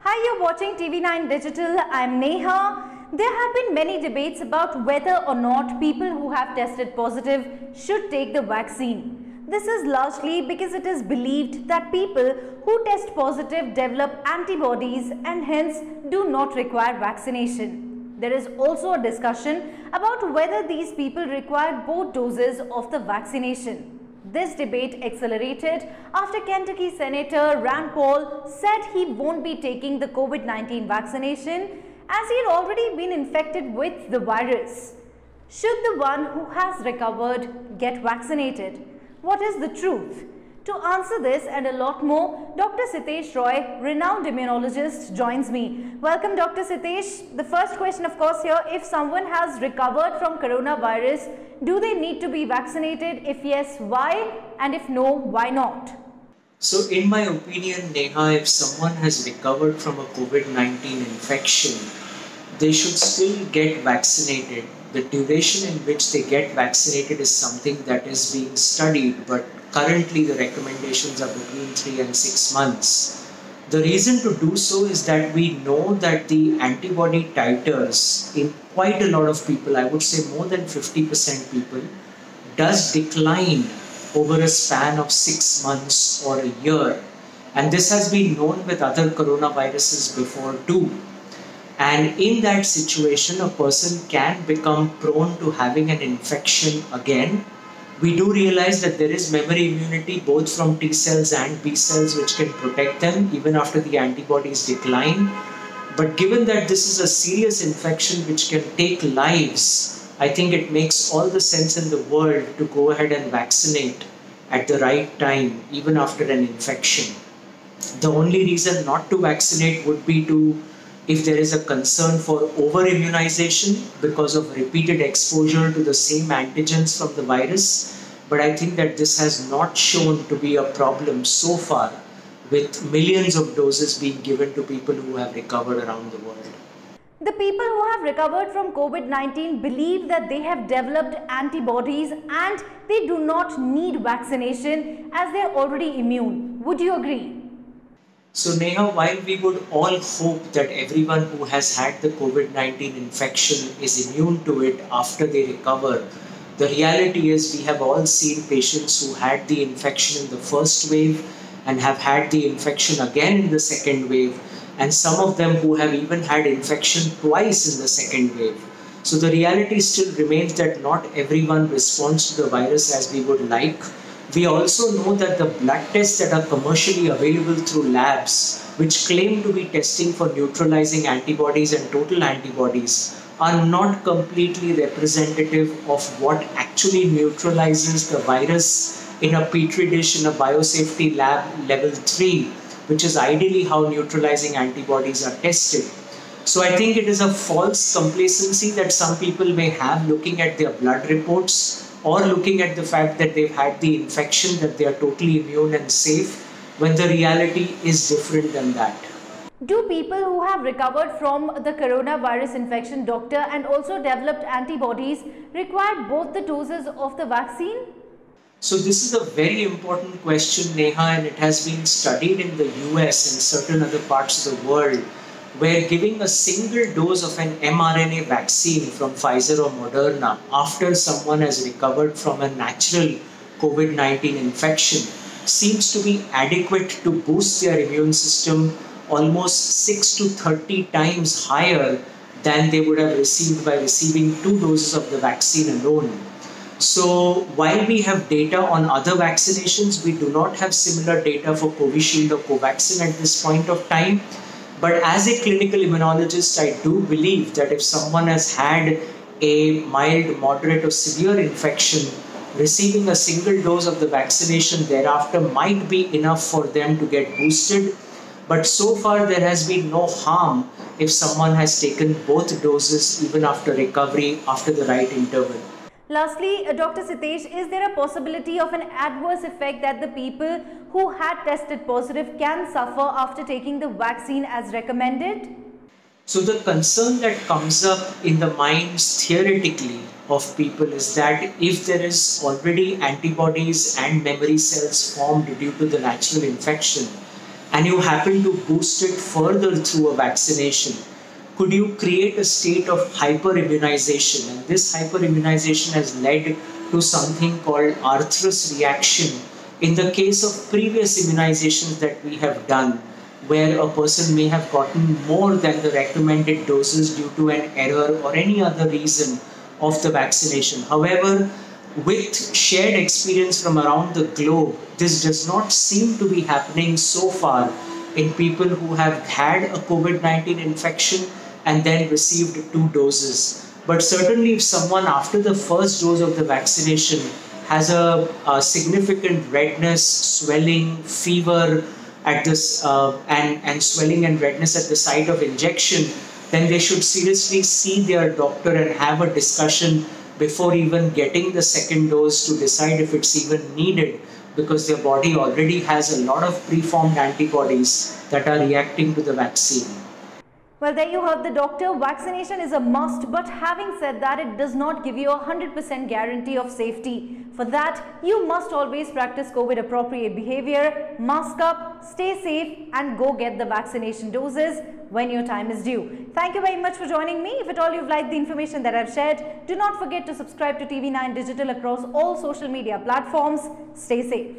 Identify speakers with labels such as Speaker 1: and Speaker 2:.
Speaker 1: Hi, you're watching TV9 Digital. I'm Neha. There have been many debates about whether or not people who have tested positive should take the vaccine. This is largely because it is believed that people who test positive develop antibodies and hence do not require vaccination. There is also a discussion about whether these people require both doses of the vaccination. This debate accelerated after Kentucky Senator Rand Paul said he won't be taking the COVID-19 vaccination as he had already been infected with the virus. Should the one who has recovered get vaccinated? What is the truth? To answer this and a lot more, Dr. Sitesh Roy, renowned immunologist, joins me. Welcome, Dr. Sitesh. The first question, of course, here, if someone has recovered from coronavirus, do they need to be vaccinated? If yes, why? And if no, why not?
Speaker 2: So in my opinion, Neha, if someone has recovered from a COVID-19 infection, they should still get vaccinated. The duration in which they get vaccinated is something that is being studied, but currently the recommendations are between 3 and 6 months. The reason to do so is that we know that the antibody titers in quite a lot of people, I would say more than 50% people, does decline over a span of 6 months or a year. And this has been known with other coronaviruses before too. And in that situation, a person can become prone to having an infection again. We do realize that there is memory immunity both from T cells and B cells which can protect them even after the antibodies decline. But given that this is a serious infection which can take lives, I think it makes all the sense in the world to go ahead and vaccinate at the right time even after an infection. The only reason not to vaccinate would be if there is a concern for over-immunization because of repeated exposure to the same antigens from the virus. But I think that this has not shown to be a problem so far, with millions of doses being given to people who have recovered around the world.
Speaker 1: The people who have recovered from COVID-19 believe that they have developed antibodies and they do not need vaccination as they are already immune. Would you agree?
Speaker 2: So Neha, while we would all hope that everyone who has had the COVID-19 infection is immune to it after they recover, the reality is we have all seen patients who had the infection in the first wave and have had the infection again in the second wave, and some of them who have even had infection twice in the second wave. So the reality still remains that not everyone responds to the virus as we would like. We also know that the blood tests that are commercially available through labs, which claim to be testing for neutralizing antibodies and total antibodies, are not completely representative of what actually neutralizes the virus in a petri dish in a biosafety lab level 3, which is ideally how neutralizing antibodies are tested. So I think it is a false complacency that some people may have looking at their blood reports, or looking at the fact that they've had the infection, that they are totally immune and safe, when the reality is different than that.
Speaker 1: Do people who have recovered from the coronavirus infection, doctor, and also developed antibodies require both the doses of the vaccine?
Speaker 2: So this is a very important question, Neha, and it has been studied in the US and certain other parts of the world, where giving a single dose of an mRNA vaccine from Pfizer or Moderna after someone has recovered from a natural COVID-19 infection seems to be adequate to boost their immune system almost 6 to 30 times higher than they would have received by receiving 2 doses of the vaccine alone. So while we have data on other vaccinations, we do not have similar data for Covishield or Covaxin at this point of time. But as a clinical immunologist, I do believe that if someone has had a mild, moderate or severe infection, receiving a single dose of the vaccination thereafter might be enough for them to get boosted. But so far there has been no harm if someone has taken both doses even after recovery, after the right interval.
Speaker 1: Lastly, Dr. Sitesh, is there a possibility of an adverse effect that the people who had tested positive can suffer after taking the vaccine as recommended?
Speaker 2: So the concern that comes up in the minds theoretically of people is that if there is already antibodies and memory cells formed due to the natural infection, and you happen to boost it further through a vaccination, could you create a state of hyperimmunization? And this hyperimmunization has led to something called arthros reaction in the case of previous immunizations that we have done, where a person may have gotten more than the recommended doses due to an error or any other reason of the vaccination. However, with shared experience from around the globe, this does not seem to be happening so far in people who have had a COVID-19 infection and then received 2 doses. But certainly if someone after the first dose of the vaccination has a significant redness, swelling, fever at this, and swelling and redness at the site of injection, then they should seriously see their doctor and have a discussion before even getting the second dose to decide if it's even needed, because their body already has a lot of preformed antibodies that are reacting to the vaccine.
Speaker 1: Well, there you have the doctor. Vaccination is a must, but having said that, it does not give you a 100% guarantee of safety. For that, you must always practice COVID appropriate behavior, mask up, stay safe, and go get the vaccination doses when your time is due. Thank you very much for joining me. If at all you've liked the information that I've shared, do not forget to subscribe to TV9 Digital across all social media platforms. Stay safe.